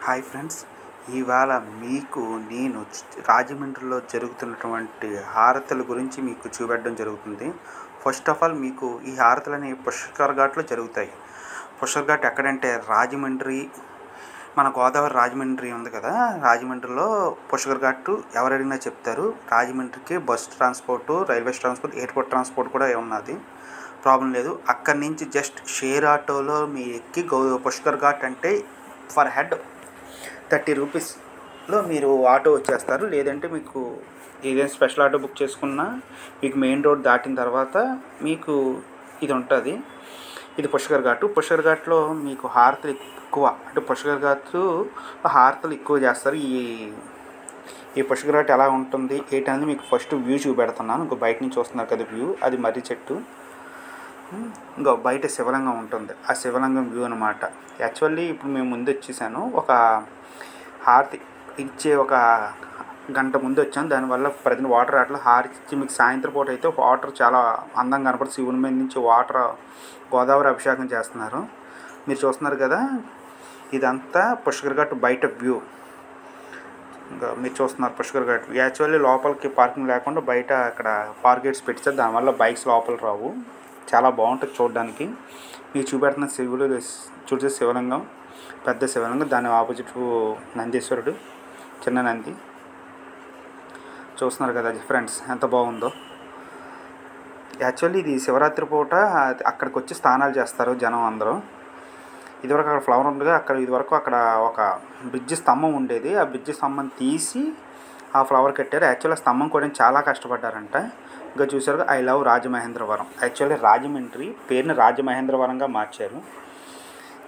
Hi friends, ఇవాళ మీకు నేను రాజమండ్రిలో జరుగుతున్నటువంటి హారతుల గురించి మీకు చూపెట్టడం జరుగుతుంది. ఫస్ట్ ఆఫ్ ఆల్ మీకు ఈ హారతులని పుష్కర్ ఘాట్లో జరుగుతాయి. పుష్కర్ ఘాట్ ఎక్కడంటే రాజమండ్రి, మన గోదావరి రాజమండ్రి ఉంది కదా, రాజమండ్రిలో పుష్కర్ ఘాట్ ఎవరు అడిగినా చెప్తారు. రాజమండ్రికి bus transport, railway transport, airport transport కూడా ఉన్నది, ప్రాబ్లం లేదు. అక్కడి నుంచి జస్ట్ షేర్ ఆటోలో మీ ఎక్కి పుష్కర్ ఘాట్ అంటే ఫర్ హెడ్ 30 రూపీస్లో మీరు ఆటో వచ్చేస్తారు. లేదంటే మీకు ఏదైనా స్పెషల్ ఆటో బుక్ చేసుకున్నా మీకు మెయిన్ రోడ్ దాటిన తర్వాత మీకు ఇది ఉంటుంది. ఇది పుష్కర్ ఘాట్. పుష్కర్ ఘాట్లో మీకు హారతులు ఎక్కువ, అంటే పుష్కర్ ఘాట్ హారతులు ఎక్కువ చేస్తారు. ఈ పుష్కర్ ఘాట్ ఎలా ఉంటుంది ఏంటనేది మీకు ఫస్ట్ వ్యూ చూపెడుతున్నాను. ఇంకో బయట నుంచి వస్తున్నారు కదా వ్యూ, అది మర్రి చెట్టు. ఇంకా బయట శివలింగం ఉంటుంది, ఆ శివలింగం వ్యూ అనమాట. యాక్చువల్లీ ఇప్పుడు మేము ముందు వచ్చేసాను, ఒక హారతి ఇచ్చే ఒక గంట ముందు వచ్చాను. దానివల్ల ప్రతి వాటర్ అట్లా హారతి ఇచ్చి మీకు సాయంత్రం పూట అయితే వాటర్ చాలా అందంగా కనపడుతుంది. శివుని మీద నుంచి వాటర్ గోదావరి అభిషేకం చేస్తున్నారు. మీరు చూస్తున్నారు కదా, ఇదంతా పుష్కర్ ఘాట్ బయట వ్యూ. ఇంకా మీరు చూస్తున్నారు పుష్కర్ ఘాట్. యాక్చువల్లీ లోపలికి పార్కింగ్ లేకుండా బయట అక్కడ పార్కేట్స్ పెట్టారు, దానివల్ల బైక్స్ లోపల రావు. చాలా బాగుంటుంది చూడడానికి. మీరు చూపెడుతున్న శివుడు చూసే శివలింగం, పెద్ద శివలింగం, దాని ఆపోజిట్ నందీశ్వరుడు, చిన్న నంది. చూస్తున్నారు కదా ఫ్రెండ్స్ ఎంత బాగుందో. యాక్చువల్లీ ఇది శివరాత్రి పూట అక్కడికి వచ్చి స్నానాలు చేస్తారు జనం అందరూ. ఇదివరకు అక్కడ ఫ్లవర్ ఉండగా ఇదివరకు అక్కడ ఒక బ్రిడ్జి స్తంభం ఉండేది. ఆ బ్రిడ్జి స్తంభం తీసి ఆ ఫ్లవర్ కట్టారు. యాక్చువల్లీ స్తంభం కూడా చాలా కష్టపడ్డారంట. ఇంకా చూసారు, I love Rajamahendravaram. Actually Rajahmundry పేరుని రాజమహేంద్రవరంగా మార్చారు.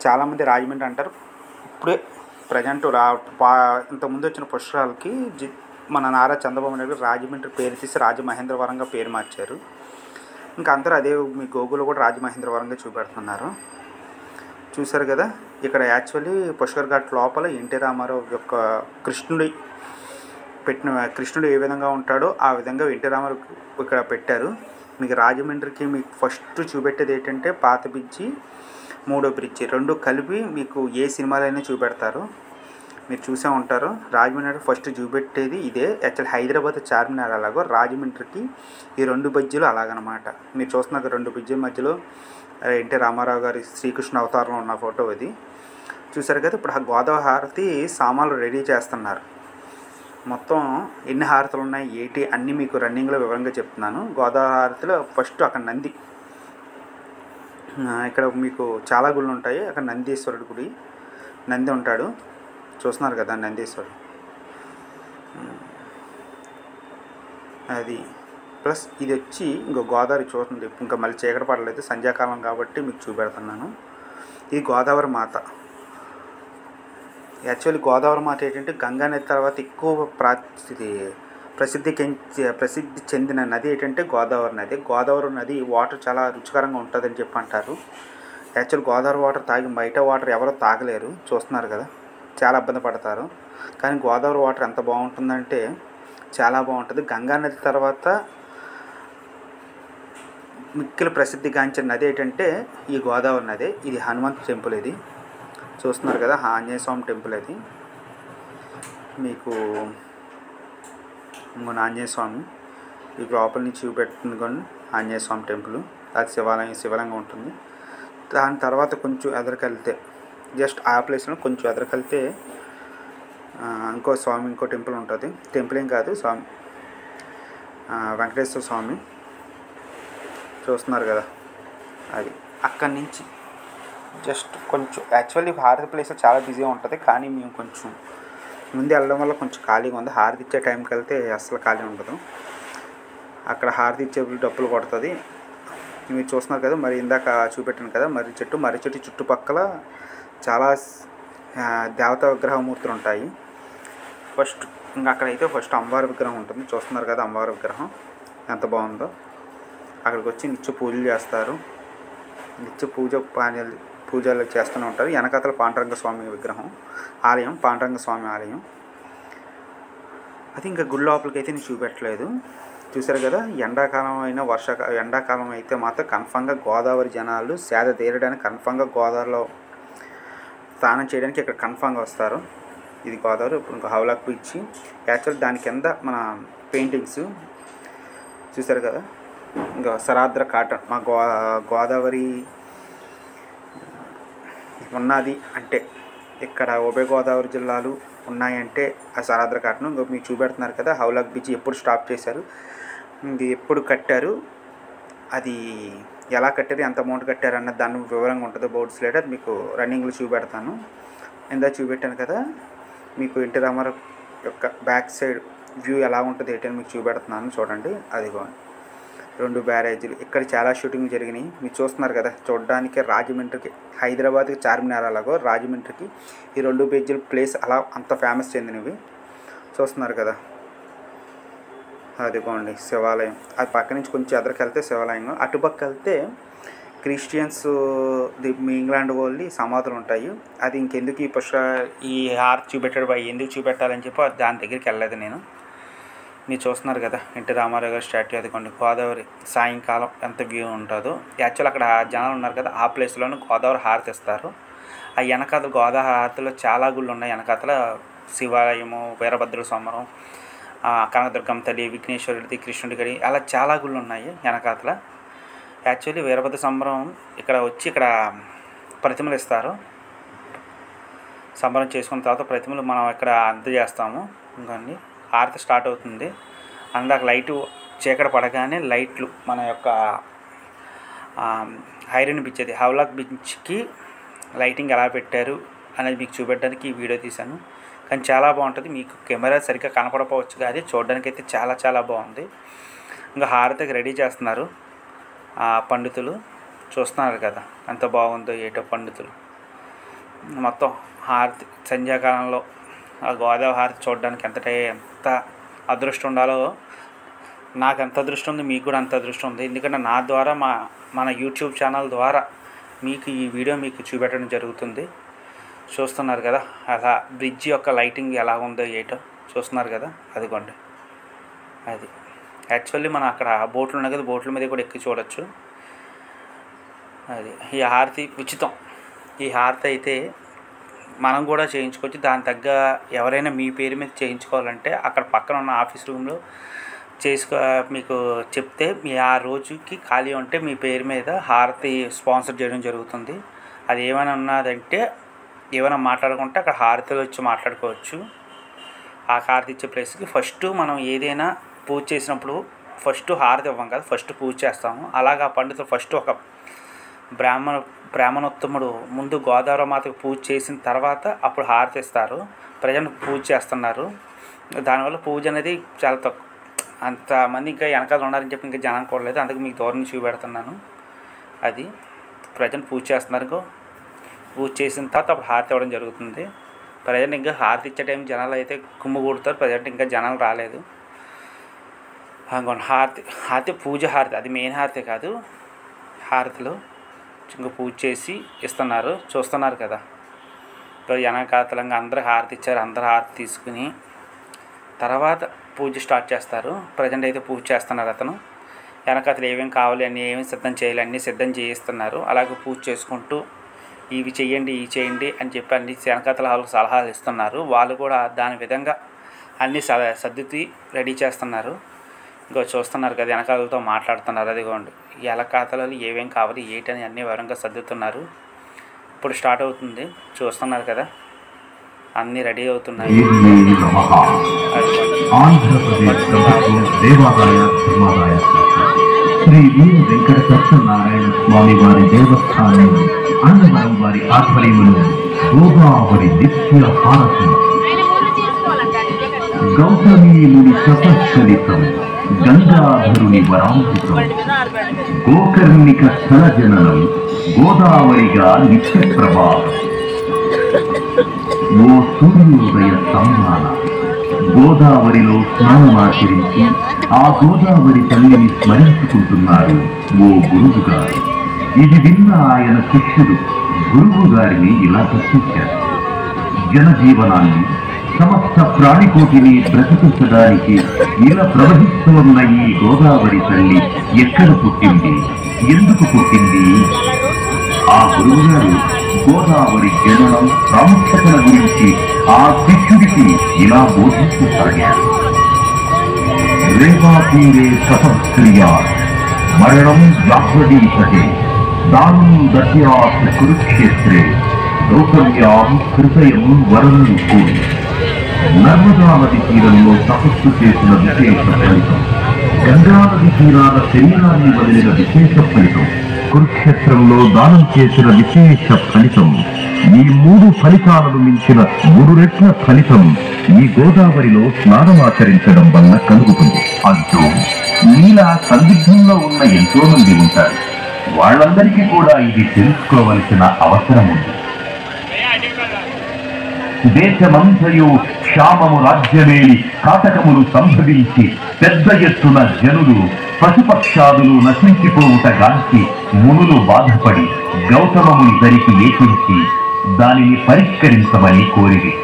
చాలామంది రాజమండ్రి అంటారు. ఇప్పుడే ప్రజెంట్ ఇంతకుముందు వచ్చిన పుష్కరాలకి మన నారా చంద్రబాబు నాయుడు రాజమండ్రి పేరు తీసి రాజమహేంద్రవరంగా పేరు మార్చారు. ఇంకా అందరూ అదే మీ గూగుల్లో కూడా రాజమహేంద్రవరంగా చూపెడుతున్నారు. చూసారు కదా, ఇక్కడ యాక్చువల్లీ పుష్కర్ ఘాట్ లోపల ఎన్టీ రామారావు యొక్క కృష్ణుడు ఏ విధంగా ఉంటాడో ఆ విధంగా ఎన్టీ రామారావు ఇక్కడ పెట్టారు. మీకు రాజమండ్రికి మీకు ఫస్ట్ చూపెట్టేది ఏంటంటే పాత బ్రిడ్జి, మూడో బ్రిడ్జి, రెండు కలిపి మీకు ఏ సినిమాలైనా చూపెడతారు. మీరు చూసే ఉంటారు. రాజమండ్రి ఫస్ట్ చూపెట్టేది ఇదే. యాక్చువల్ హైదరాబాద్ చార్మినార్ అలాగో రాజమండ్రికి ఈ రెండు బ్రిడ్జిలు అలాగనమాట. మీరు చూస్తున్నారు రెండు బ్రిడ్జిల మధ్యలో ఎన్టీ రామారావు గారి శ్రీకృష్ణ అవతారంలో ఉన్న ఫోటో ఇది. చూసారు కదా, ఇప్పుడు ఆ గోదావరి హారతి సామాన్లు రెడీ చేస్తున్నారు. మొత్తం ఎన్ని హారతులు ఉన్నాయి ఏంటి అన్నీ మీకు రన్నింగ్లో వివరంగా చెప్తున్నాను. గోదావరి హారతిలో ఫస్ట్ అక్కడ నంది, ఇక్కడ మీకు చాలా గుళ్ళు ఉంటాయి. అక్కడ నందీశ్వరుడు గుడి, నంది ఉంటాడు. చూస్తున్నారు కదా నందీశ్వరుడు. అది ప్లస్ ఇది వచ్చి ఇంకో గోదావరి చూస్తుంది. ఇంకా మళ్ళీ చీకటి పడలేదు, సంధ్యాకాలం కాబట్టి మీకు చూపెడుతున్నాను. ఇది గోదావరి మాత. యాక్చువల్లీ గోదావరి మాత ఏంటంటే గంగా నది తర్వాత ఎక్కువ ప్రసిద్ధి చెందిన నది ఏంటంటే గోదావరి నది. గోదావరి నది వాటర్ చాలా రుచికరంగా ఉంటుందని చెప్పి అంటారు. యాక్చువల్ గోదావరి వాటర్ తాగి బయట వాటర్ ఎవరో తాగలేరు. చూస్తున్నారు కదా, చాలా ఇబ్బంది పడతారు. కానీ గోదావరి వాటర్ ఎంత బాగుంటుందంటే చాలా బాగుంటుంది. గంగా నది తర్వాత మిక్కిలి ప్రసిద్ధిగాంచిన నది ఏంటంటే ఈ గోదావరి నది. ఇది హనుమంత్ టెంపుల్. ఇది చూస్తున్నారు కదా, ఆంజనేయ స్వామి టెంపుల్. అది మీకు ఇంకొన ఆంజనేయ స్వామి ఈ లోపల నుంచి చూపెడుతుంది కానీ ఆంజనేయ స్వామి టెంపుల్. అది శివలింగం ఉంటుంది. దాని తర్వాత కొంచెం ఎదరికెళ్తే జస్ట్ ఆ ప్లేస్లో కొంచెం ఎదరికెళ్తే ఇంకో టెంపుల్ ఉంటుంది. టెంపుల్ ఏం కాదు, స్వామి వెంకటేశ్వర స్వామి. చూస్తున్నారు కదా, అది అక్కడి నుంచి జస్ట్ కొంచెం యాక్చువల్లీ హారతి ప్లేస్ చాలా బిజీగా ఉంటుంది. కానీ మేము కొంచెం ముందు వెళ్ళడం వల్ల కొంచెం ఖాళీగా ఉంది. హారతి ఇచ్చే టైంకి వెళ్తే అసలు ఖాళీ ఉండదు. అక్కడ హారతి ఇచ్చే డప్పులు కొడుతుంది. మీరు చూస్తున్నారు కదా, మరి ఇందాక చూపెట్టాను కదా మర్రి చెట్టు చుట్టుపక్కల చాలా దేవతా విగ్రహమూర్తులు ఉంటాయి. ఇంకా అక్కడైతే ఫస్ట్ అమ్మవారి విగ్రహం ఉంటుంది. చూస్తున్నారు కదా అమ్మవారి విగ్రహం ఎంత బాగుందో. అక్కడికి వచ్చి నిత్య పూజలు చేస్తారు. నిత్య పూజలు చేస్తూనే ఉంటారు. వెనకాతల పాండురంగ స్వామి విగ్రహం ఆలయం, పాండురంగ స్వామి ఆలయం. అది ఇంకా గుడి లోపలికి అయితే నేను చూపెట్టలేదు. చూసారు కదా, ఎండాకాలం అయితే మాత్రం కన్ఫామ్గా గోదావరి జనాలు సేద తీరడానికి కన్ఫామ్గా గోదావరిలో స్నానం చేయడానికి ఇక్కడ కన్ఫామ్గా వస్తారు. ఇది గోదావరి. ఇప్పుడు ఇంకా హౌలాక్ బీచ్. యాక్చువల్ దాని కింద మన పెయింటింగ్స్ చూసారు కదా. ఇంకా సరాద్ర కాటన్ మా గోదావరి ఉన్నది అంటే ఇక్కడ ఉభయ గోదావరి జిల్లాలు ఉన్నాయంటే ఆ సరాద్ర కాటన్. ఇంకా మీకు చూపెడుతున్నారు కదా హౌలాక్ బీచ్ ఎప్పుడు స్టాప్ చేశారు, ఇది ఎప్పుడు కట్టారు, అది ఎలా కట్టారు, ఎంత అమౌంట్ కట్టారు అన్న దాని వివరంగా ఉంటుంది బోర్డ్స్ లెటర్. మీకు రన్నింగ్లో చూపెడతాను. ఇందా చూపెట్టాను కదా మీకు ఎన్టీ రామారావు యొక్క బ్యాక్ సైడ్ వ్యూ ఎలా ఉంటుంది ఏంటని మీకు చూపెడుతున్నాను చూడండి. అదిగోండి 2 బ్యారేజీలు. ఇక్కడ చాలా షూటింగ్ జరిగినాయి మీరు చూస్తున్నారు కదా. చూడడానికి రాజమండ్రికి, హైదరాబాద్కి చార్మినార్ అలాగో రాజమండ్రికి ఈ 2 బ్రిడ్జిల ప్లేస్ అలా అంత ఫేమస్ చెందినవి చూస్తున్నారు కదా. అదిగోండి శివాలయం. అది పక్క నుంచి కొంచెం ఎదరికి వెళ్తే శివాలయం, అటుపక్క వెళ్తే క్రిస్టియన్స్ మీ ఇంగ్లాండ్ వాళ్ళి సమాధులు ఉంటాయి. అది ఇంకెందుకు ఈ హార్ట్ చూపెట్టాడు ఎందుకు చూపెట్టాలని చెప్పి దాని దగ్గరికి వెళ్ళలేదు నేను. మీరు చూస్తున్నారు కదా ఎన్టీ రామారావు గారి స్టాట్యూ. అదిగోండి గోదావరి సాయంకాలం ఎంత వ్యూ ఉంటుందో. యాక్చువల్ అక్కడ జనాలు ఉన్నారు కదా ఆ ప్లేస్లోనే గోదావరి హారతి ఇస్తారు. ఆ వెనకాతల గోదావరి హారతిలో చాలా గుళ్ళు ఉన్నాయి. వెనకాతల శివాలయము, వీరభద్ర స్వామి, కనకదుర్గమ్మ తల్లి, విఘ్నేశ్వరుడిది, కృష్ణుడి గడి, అలా చాలా గుళ్ళు ఉన్నాయి వెనకాతల. యాక్చువల్లీ వీరభద్ర సంబరం ఇక్కడ వచ్చి ఇక్కడ ప్రతిమలు ఇస్తారు. సంబరం చేసుకున్న తర్వాత ప్రతిమలు మనం ఇక్కడ అందజేస్తాము. ఇంకండి హారతి స్టార్ట్ అవుతుంది. అందాక లైటు చీకటి పడగానే లైట్లు మన యొక్క హైరన్ బీచ్, అది హౌలాక్ బీచ్కి లైటింగ్ ఎలా పెట్టారు అనేది మీకు చూపెట్టడానికి ఈ వీడియో తీశాను. కానీ చాలా బాగుంటుంది. మీకు కెమెరా సరిగ్గా కనపడకపోవచ్చు కానీ చూడడానికి అయితే చాలా చాలా బాగుంది. ఇంకా హారతికి రెడీ చేస్తున్నారు పండితులు. చూస్తున్నారు కదా ఎంత బాగుందో ఏటో పండితులు. మొత్తం హారతి సంధ్యాకాలంలో ఆ గోదావరి హారతి చూడడానికి ఎంత అదృష్టం ఉండాలో. నాకు ఎంత అదృష్టం ఉంది, మీకు కూడా అంత అదృష్టం ఉంది. ఎందుకంటే నా ద్వారా మన యూట్యూబ్ ఛానల్ ద్వారా మీకు ఈ వీడియో మీకు చూపెట్టడం జరుగుతుంది. చూస్తున్నారు కదా అలా బ్రిడ్జ్ యొక్క లైటింగ్ ఎలా ఉందో ఏటో చూస్తున్నారు కదా. అదిగోండి అది యాక్చువల్లీ మనం అక్కడ బోట్లు ఉన్నాయి కదా, బోట్ల మీద కూడా ఎక్కి చూడొచ్చు. అది ఈ హారతి ఉచితం. ఈ హారతి అయితే మనం కూడా చేయించుకోవచ్చు. దాని తగ్గ ఎవరైనా మీ పేరు మీద చేయించుకోవాలంటే అక్కడ పక్కన ఉన్న ఆఫీస్ రూమ్లో మీకు చెప్తే మీ ఆ రోజుకి ఖాళీ ఉంటే మీ పేరు మీద హారతి స్పాన్సర్ చేయడం జరుగుతుంది. అది ఏమైనా ఉన్నదంటే ఏమైనా మాట్లాడుకుంటే అక్కడ హారతిలో వచ్చి మాట్లాడుకోవచ్చు. ఆ హారతి ఇచ్చే ప్లేస్కి ఫస్ట్ మనం ఏదైనా పూజ చేసినప్పుడు ఫస్ట్ హారతి ఇవ్వం కదా, ఫస్ట్ పూజ చేస్తాము. అలాగా పండితులు ఫస్ట్ ఒక బ్రాహ్మణోత్తముడు ముందు గోదావరి మాతకు పూజ చేసిన తర్వాత అప్పుడు హారతి ఇస్తారు. ప్రజలు పూజ చేస్తున్నారు. దానివల్ల పూజ అనేది చాలా తక్కువ, అంతమంది ఇంకా వెనకాల ఉన్నారని చెప్పి ఇంకా జనం కూడలేదు. అందుకే మీకు దూరం నుంచి చూపెడుతున్నాను. అది ప్రజలు పూజ చేస్తున్నారు. పూజ చేసిన తర్వాత అప్పుడు హారతి ఇవ్వడం జరుగుతుంది. ప్రజెంట్ ఇంకా హారతి ఇచ్చే టైం జనాలు అయితే కుమ్ముకూడతారు. ప్రజెంట్ ఇంకా జనాలు రాలేదు. హారతి పూజ హారతి, అది మెయిన్ హారతి కాదు. హారతిలో ఇంకా పూజ చేసి ఇస్తున్నారు. చూస్తున్నారు కదా వెనకాతలంగా అందరూ హారతి ఇచ్చారు. అందరూ హారతి తీసుకుని తర్వాత పూజ స్టార్ట్ చేస్తారు. ప్రజెంట్ అయితే పూజ చేస్తున్నారు. అతను వెనకాతలు ఏమేమి కావాలి అన్నీ ఏమేమి సిద్ధం చేయాలి అన్నీ సిద్ధం చేయిస్తున్నారు. అలాగే పూజ చేసుకుంటూ ఇవి చేయండి ఇవి చేయండి అని చెప్పి అన్ని వెనకాతల వాళ్ళకి సలహాలు ఇస్తున్నారు. వాళ్ళు కూడా దాని విధంగా అన్నీ సర్దుతి రెడీ చేస్తున్నారు. ఇంకో చూస్తున్నారు కదా వెనకాలతో మాట్లాడుతున్నారు. అదిగోండి ఈ వెనకాతలలో ఏమేమి కావాలి ఏంటని అన్నీ వివరంగా సర్దుతున్నారు. ఇప్పుడు స్టార్ట్ అవుతుంది. చూస్తున్నారు కదా అన్నీ రెడీ అవుతున్నాయి. శ్రీ వీర వెంకట సత్యనారాయణ స్వామి వారి దేవస్థానం అన్నవరం వారి ఆధ్వర్యంలో గోదావరి నిత్య హారతి గౌతమీయుని తపశ్చలితం గంగాధరుని వరాంకితం గోకర్ణిక స్థల జననం గోదావరిగా నిత్య ప్రవాహం. ఓ సూర్యోదయ సమ్మాన గోదావరిలో స్నానమాచరించి ఆ గోదావరి తల్లిని స్మరించుకుంటున్నారు ఓ గురువు గారు. ఇది విన్న ఆయన శిష్యుడు గురువు గారిని ఇలా ప్రశ్నించారు. జనజీవనాన్ని సమస్త ప్రాణికోటిని బ్రతికించడానికి ఇలా ప్రవహిస్తూ ఉన్న ఈ గోదావరి తల్లి ఎక్కడ పుట్టింది, ఎందుకు పుట్టింది? ఆ గురువు గారు గోదావరి జననం ప్రాముఖ్యతల గురించి ఆ శిష్యుడికి ఇలా బోధించసాగారు. రేవా తీరే తపస్క్రియా మరణం జాహ్వదీపతే దానం దత్యాత్ కురుక్షేత్రే దౌర్యయాం హృదయం వరం కూడి. నర్మదా నది తీరంలో తపస్సు చేసిన విశేష ఫలితం, గంగా నది తీరాల శరీరాన్ని వదిలిన విశేష ఫలితం, కురుక్షేత్రంలో దానం చేసిన విశేష ఫలితం, ఈ 3 ఫలితాలను మించిన 3 రెట్ల ఫలితం ఈ గోదావరిలో స్నానమాచరించడం వల్ల కలుగుతుంది అంటూ నీలా సందిగ్ధంలో ఉన్న ఎంతో మంది ఉంటారు. వాళ్ళందరికీ కూడా ఇది తెలుసుకోవలసిన అవసరం ఉంది. దేశమంతయు క్షామము రాజ్యమేలి కాటకములు సంభవించి పెద్ద ఎత్తున జనులు పశుపక్షాదులు నశించిపోవుట గాంచి మునులు బాధపడి గౌతమముని దరికి ఏకించి దానిని పరిష్కరించమని కోరిరి.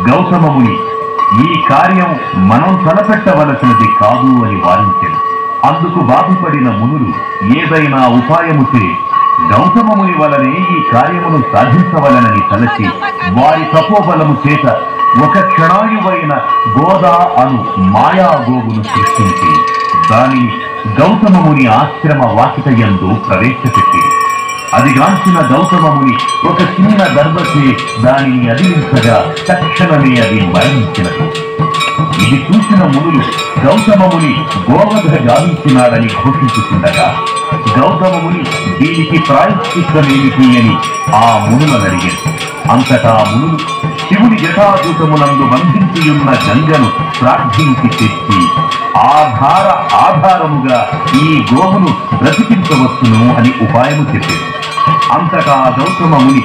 గౌతమముని ఈ కార్యం మనం తలపెట్టవలసినది కాదు అని వారించారు. అందుకు బాధపడిన మునులు ఏదైనా ఉపాయముచే గౌతమముని వలనే ఈ కార్యమును సాధించవలనని తలచి వారి తపోబలము చేత ఒక క్షణాయువైన గోదా అను మాయాగోవును సృష్టించి దానిని గౌతమముని ఆశ్రమ వాకిటయందు ప్రవేశపెట్టి అది గాంచిన గౌతమముని ఒక చిన్న దర్భచే దానిని అదిలించగా తక్షణమే అది మరణించినది. ఇది చూసిన మునులు గౌతమముని గోవధ గావించినాడని ఘోషించుతుండగా గౌతమముని దీనికి ప్రాయశ్చిత్తమేమిటి అని ఆ మునులను అడిగారు. అంతటా మునులు శివుని జటాజూతమునందు బంధించియున్న గంగను ప్రార్థించి తెచ్చి ఆ ధార ఆధారముగా ఈ గోవును బ్రతికించవచ్చును అని ఉపాయము చెప్పారు. అంతటా గౌతమముని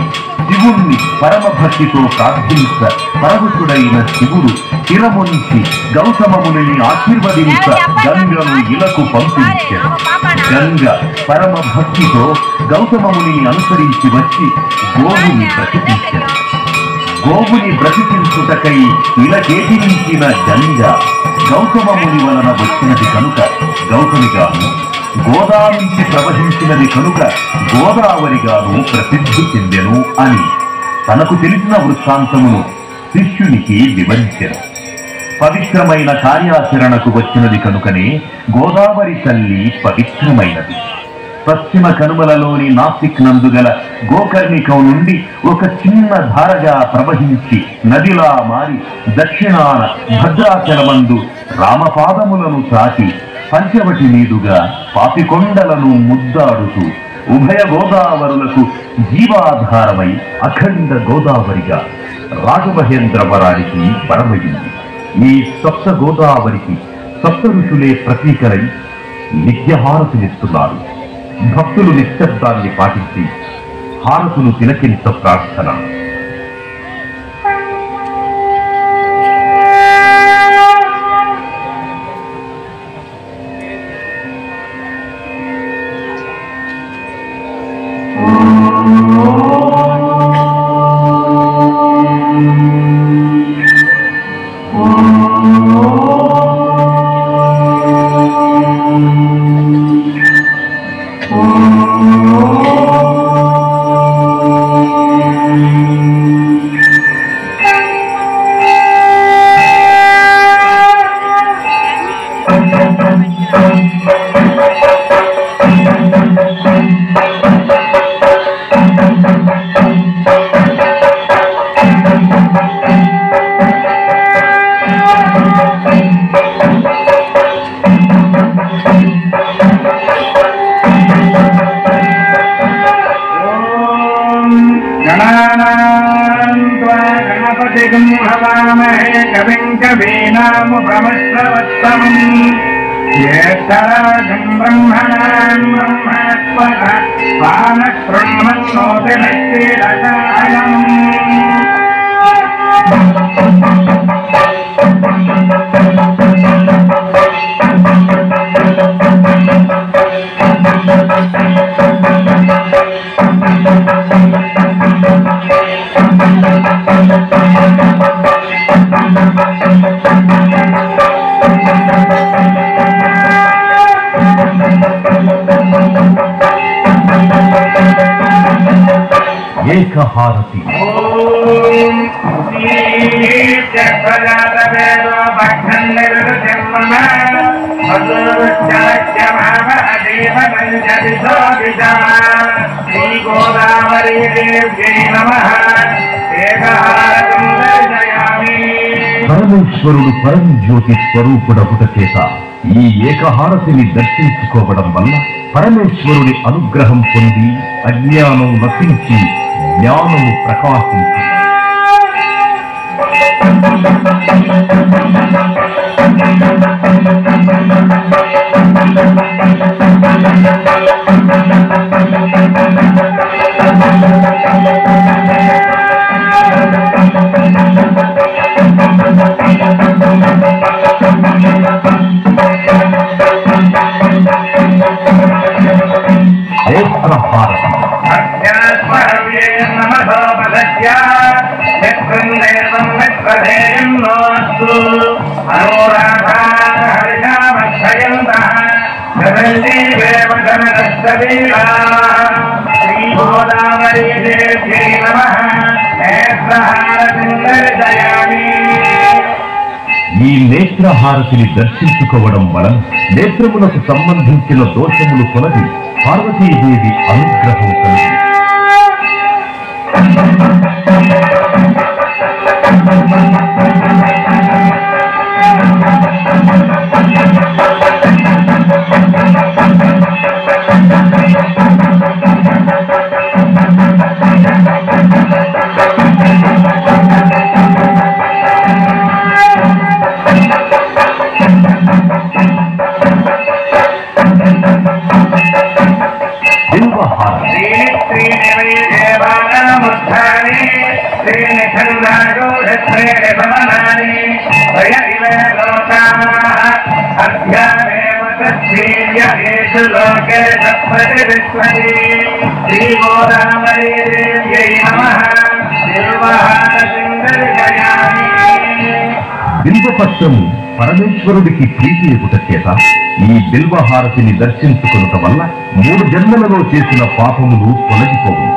శివుణ్ణి పరమభక్తితో ప్రార్థించ పరవశుడైన శివుడు స్థిరముంచి గౌతమముని ఆశీర్వదించ గంగను ఇలకు పంపించారు. గంగ పరమభక్తితో గౌతమముని అనుసరించి వచ్చి గోవుని బ్రతికించారు. గోవుని బ్రతికించుటకై ఇలకేటించిన గంగ గౌతమముని వలన వచ్చినది కనుక గౌతమిగాను, గోదా నుంచి ప్రవహించినది కనుక గోదావరిగాను ప్రసిద్ధి చెందెను అని తనకు తెలిసిన వృత్తాంతమును శిష్యునికి వివరించారు. పవిత్రమైన కార్యాచరణకు వచ్చినది కనుకనే గోదావరి తల్లి పవిత్రమైనది. పశ్చిమ కనుమలలోని నాసిక్ నందు గల గోకర్ణికం నుండి ఒక చిన్న ధారగా ప్రవహించి నదిలా మారి దక్షిణాన భద్రాచలమందు రామపాదములను తాకి పంచవటి మీదుగా పాపికొండలను ముద్దాడుతూ ఉభయ గోదావరులకు జీవాధారమై అఖండ గోదావరిగా రాఘమహేంద్రవరానికి పరమగింది. ఈ సప్త గోదావరికి సప్త ఋషులే ప్రతీకలై నిత్యహారతులిస్తున్నారు. భక్తులు నిశ్శబ్దాన్ని పాటించి హారతులు తిలకించ ప్రార్థన. ज्येष्ठराजं ब्रह्मणां ब्रह्मणस्पत पानशृण्वन्नोतिभिश्चेदशायम् ఏకహారతి. పరమేశ్వరుడు పరంజ్యోతి స్వరూపుడగుట చేత ఈ ఏకహారతిని దర్శించుకోవడం వల్ల పరమేశ్వరుని అనుగ్రహం పొంది అజ్ఞానం నశించి జ్ఞానము ప్రకాశించి ఈ నేత్రహారతిని దర్శించుకోవడం వలన నేత్రములకు సంబంధించిన దోషములు తొలగి పార్వతీదేవి అనుగ్రహం కలిగి బిల్వపత్రము పరమేశ్వరుడికి ప్రీతి ఎగుట చేత ఈ బిల్వహారతిని దర్శించుకునుట వల్ల 3 జన్మలలో చేసిన పాపములు తొలగిపోవు.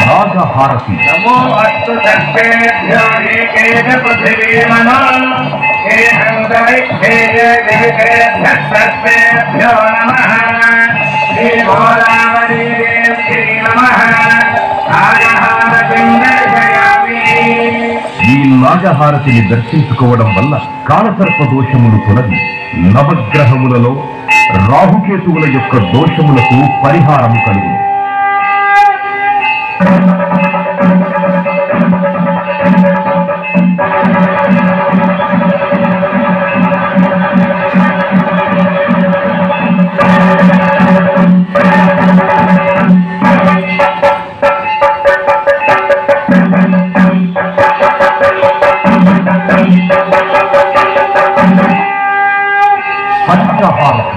నాగహారతి. నమో అస్తు సర్వేభ్యో ఏకేన పృథివీమనో సర్వేభ్యో నమః. శ్రీ గోదావరీదేవ్యై నమః. నాగహారతిం దర్శయామి. ఈ నాగహారతిని దర్శించుకోవడం వల్ల కాలసర్ప దోషములు తొలగి నవగ్రహములలో రాహుకేతువుల యొక్క దోషములకు పరిహారము కలుగును.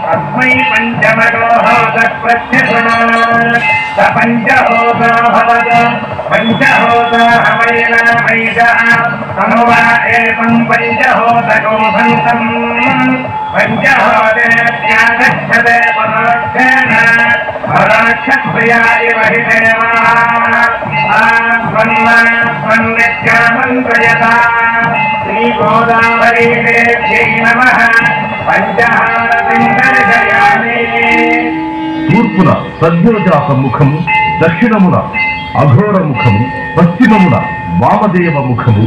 తస్మై పంచహోతా భవత పంచహోతా హవైనామైషః సమవా ఏకం పంచహోతకం సంతం పంచహోతేత్యాగచ్చతే పరోక్షేణ పరోక్షప్రియా ఇవ హి దేవాః ఆత్మన్నిత్యామంత్రయతా. శ్రీ గోదావరీదేవ్యై నమః. పంచహారతిం దర్శయామి. తూర్పున సద్యోజాత ముఖము, దక్షిణమున అఘోర ముఖము, పశ్చిమమున వామదేవ ముఖము,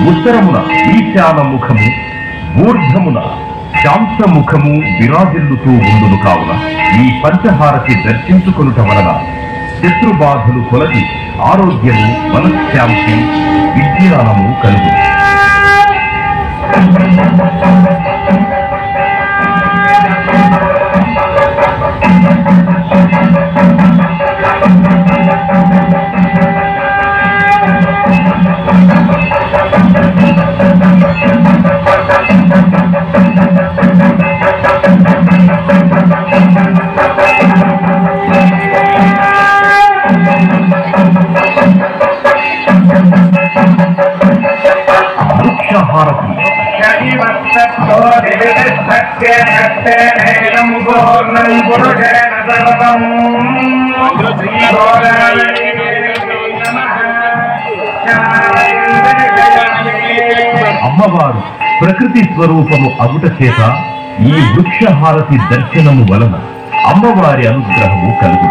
ఉత్తరమున ఈశాన ముఖము, ఊర్ధమున శాంత ముఖము విరాజిల్లుతూ ఉండును. కావున ఈ పంచహారతి దర్శించుకొనుట వలన శత్రుబాధలు తొలగి ఆరోగ్యము, మనశ్శాంతి, విజ్ఞానము కలుగు. హారతి. అమ్మవారు ప్రకృతి స్వరూపము అగుట చేత ఈ వృక్ష హారతి దర్శనము వలన అమ్మవారి అనుగ్రహము కలుగు.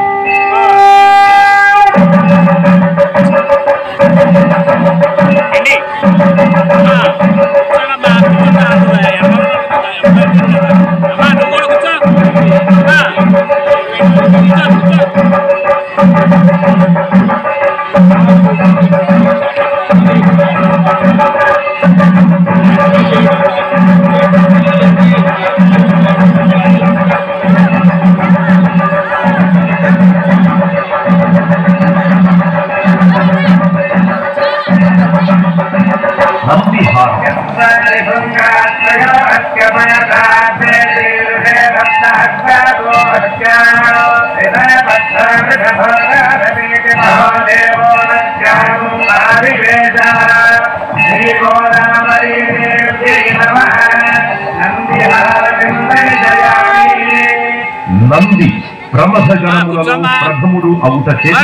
నంది ప్రమథగణములలో ప్రథముడు అవుట చేత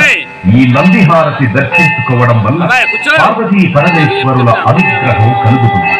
ఈ నంది హారతి దర్శించుకోవడం వల్ల పార్వతీ పరమేశ్వరుల అనుగ్రహం కలుగుతుంది.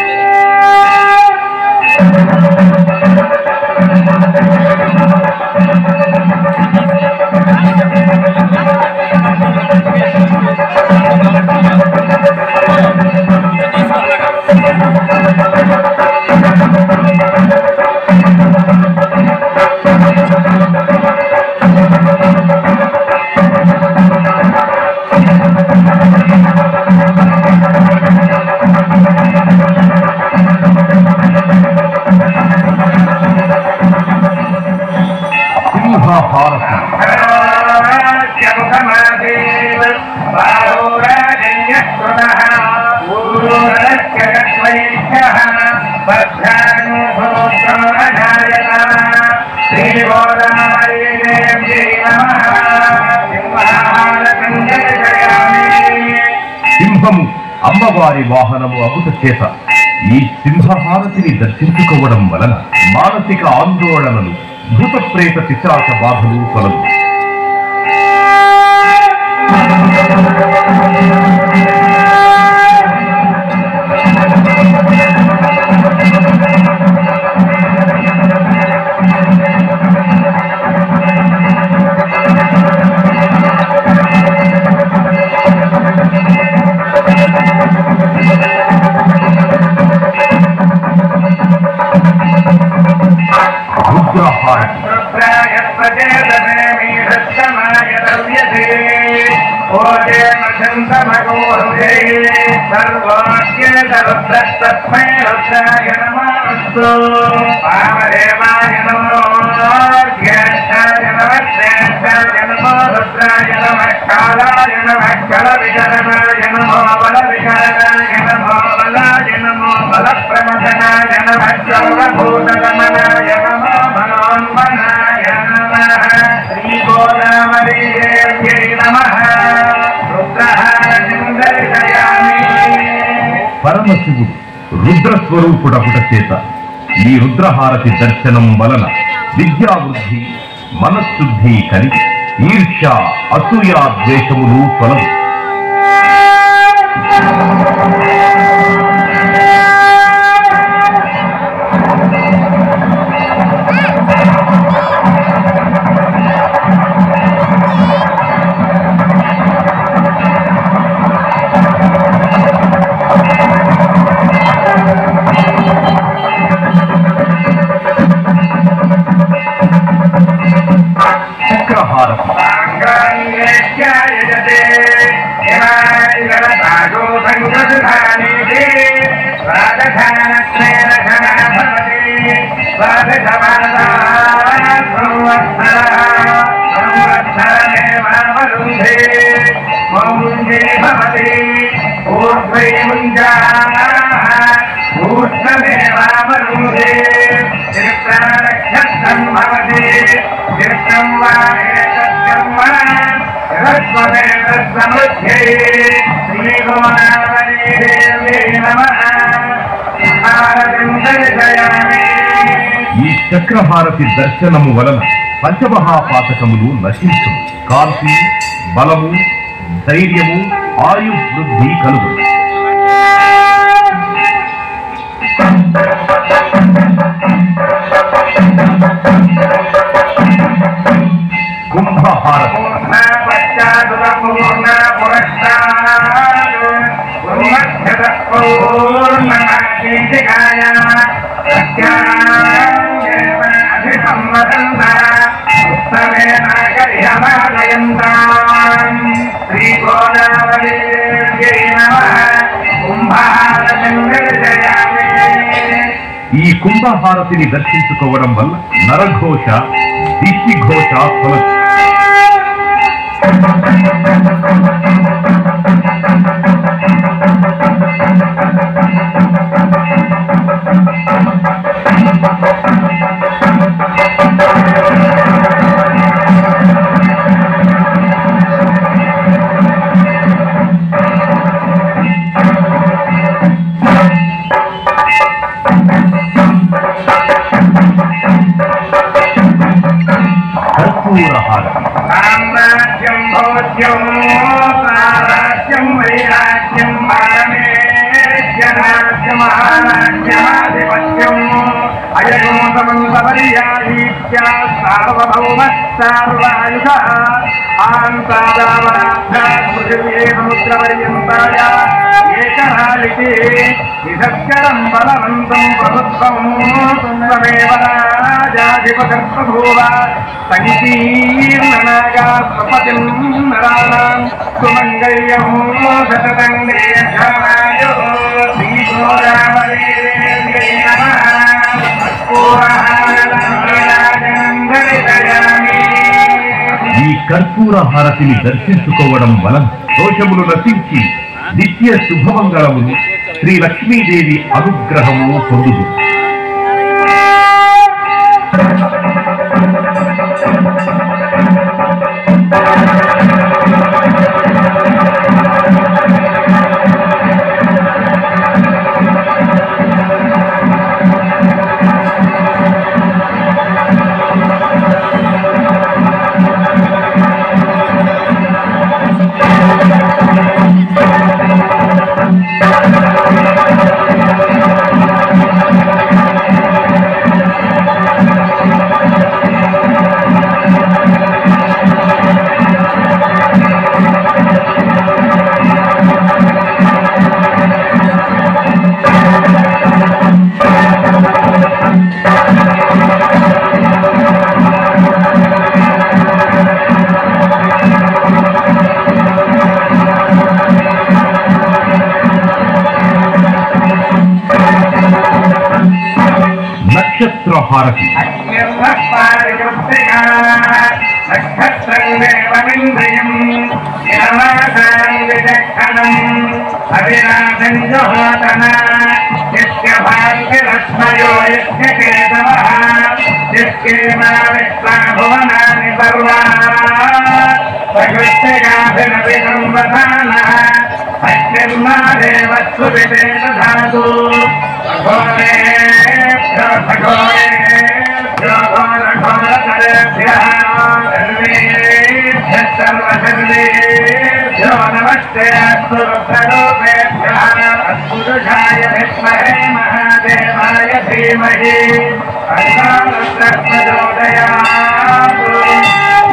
సింహము అమ్మవారి వాహనము అగుట చేత ఈ సింహహారతిని దర్శించుకోవడం వలన మానసిక ఆందోళనలు, భూత ప్రేత పిశాచ బాధలు తొలగు. పరమశివుడు రుద్రస్వరూపుడపుట చేత ఈ రుద్రహారతి దర్శనం వలన విద్యావృద్ధి, మనశుద్ధి కలిగి ఈర్ష్య, అసూయ, ద్వేషములు తొలగు. ఈ చక్రహారతి దర్శనము వలన పంచమహాపాతకములు నశించు. కాంతి, బలము, ధైర్యము, ఆయు వృద్ధి కలుగు. కుంభహారతి ఈ కుంభహారతిని దర్శించుకోవడం వల్ల నరఘోష, దిష్టిఘోష తొలగు. సామ్రాజ్యం భోజ్యం సారాజ్యం వైరాజ్యం పరమేశ్వరాజ్యం మహారాజ్యాధిపత్యం అయగోతమంతపర్యాయీత్యా సార్వభౌమ సార్వాయుధ ఆంతాదావరాధ్యాత్పృథివీ సముద్రపర్యంతాయ ఏకరాళికి విధస్కరం బలవంతం ప్రభుత్వం సుందరేవ రాజాధిపతిర్బభూవ సంకీర్ణనాగా స్వపతిం నరాణాం సుమంగళ్యం సతతం దీర్ఘమాయు శ్రీగోదావరీదేవ్యై నమః. ఈ కర్పూర హారతిని దర్శించుకోవడం వలన దోషములు నశించి నిత్య శుభమంగళములు, శ్రీ లక్ష్మీదేవి అనుగ్రహము పొందుదు. నక్షత్రహారతి నక్షత్రం దేవమింద్రియం విలక్షణం అవినాశం జోతన యస్య భాగ్యరత్నయో యస్య కేశవః యస్యేమా విశ్వా భువనాని సర్వా ప్రకృత్యగాభినవి సంవధానః అస్మిర్మా దేవస్సు విదేవ ధాతు భగోరేభ్యో భగోరేభ్యో ఘోరఘోరతరేభ్యః సర్వసర్వేభ్యో నమస్తే అస్సురూపేభ్యः అస్పురుషాయ విద్మహే మహాదేవాయ ధీమహి ప్రచోదయాత్.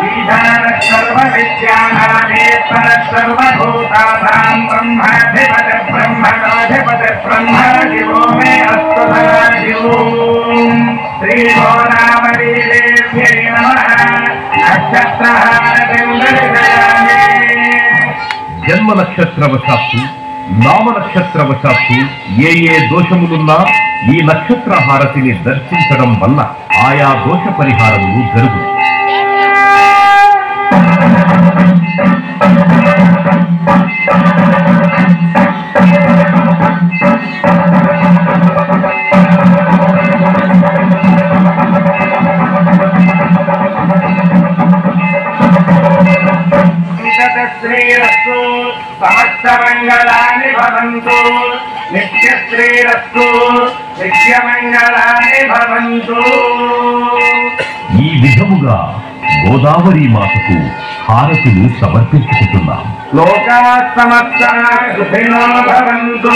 ఈశానः సర్వవిద్యానామేశ్వరः సర్వభూతానాం బ్రహ్మాధిపతిः బ్రహ్మణాధిపతిः బ్రహ్మ శివో మే అస్తు సదాశివో. శ్రీగోదావరీదేవ్యై నమః. నక్షత్రహారతిం దర్శయామి. జన్మ నక్షత్రవశాత్తు, నామ నక్షత్రవశాత్తు ఏ దోషములున్నా ఈ నక్షత్ర హారతిని దర్శించడం వల్ల ఆయా దోష పరిహారములు జరుగు. శ్రీరస్తు సమస్త మంగళాని భవంతు. నిత్య శ్రీరస్తు నిత్యమంగళాని భవంతు. ఈ విధముగా గోదావరి మాతకు హారతులు సమర్పించుకుంటున్నాం. లోకా సమస్తాః సుఖినో భవంతు.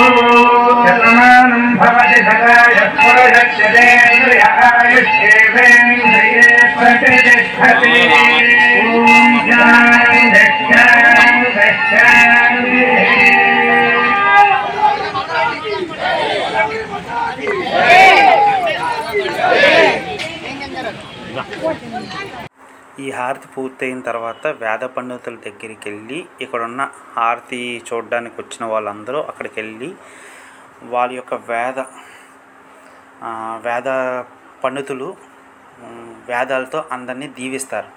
శతమానం భవతి సదాయః పురుషస్యేంద్రియః ఆయుష్యేంద్రియే ప్రతిష్టతి. ఓం శాంతి శాంతి శాంతి. ఈ హారతి పూర్తయిన తర్వాత వేద పండితుల దగ్గరికి వెళ్ళి ఇక్కడున్న హారతి చూడడానికి వచ్చిన వాళ్ళందరూ అక్కడికి వెళ్ళి వాళ్ళ యొక్క వేద పండితులు వేదాలతో అందరినీ దీవిస్తారు.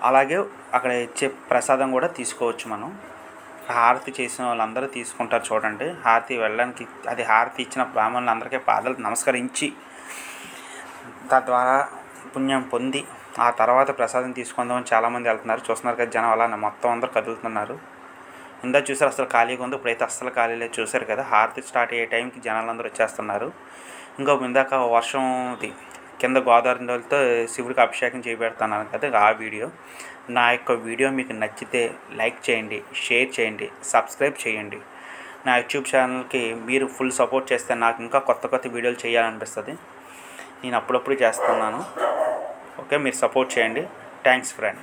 అలాగే అక్కడ ఇచ్చే ప్రసాదం కూడా తీసుకోవచ్చు. మనం హారతి చేసిన వాళ్ళందరూ తీసుకుంటారు. చూడండి, హారతి వెళ్ళడానికి అది హారతి ఇచ్చిన బ్రాహ్మణులందరికీ పాదాలు నమస్కరించి తద్వారా పుణ్యం పొంది ఆ తర్వాత ప్రసాదం తీసుకుందామని చాలామంది వెళ్తున్నారు. చూస్తున్నారు కదా, జనం అలా మొత్తం అందరూ కదులుతున్నారు. ఇందా చూసారు అసలు ఖాళీగా ఉంది, ఇప్పుడైతే అస్సలు ఖాళీ లేదు. చూసారు కదా, హారతి స్టార్ట్ అయ్యే టైంకి జనాలందరూ వచ్చేస్తున్నారు. ఇంకా ఇందాక వర్షంది కింద గోదావరి నీళ్ళతో శివుడికి అభిషేకం చేయబెడుతున్నాను కదా, ఆ వీడియో. నా యొక్క వీడియో మీకు నచ్చితే లైక్ చేయండి, షేర్ చేయండి, సబ్స్క్రైబ్ చేయండి. నా యూట్యూబ్ ఛానల్కి మీరు ఫుల్ సపోర్ట్ చేస్తే నాకు ఇంకా కొత్త వీడియోలు చేయాలనిపిస్తుంది. నేను అప్పుడప్పుడు చేస్తున్నాను. ఓకే, మీరు సపోర్ట్ చేయండి. Thanks friend.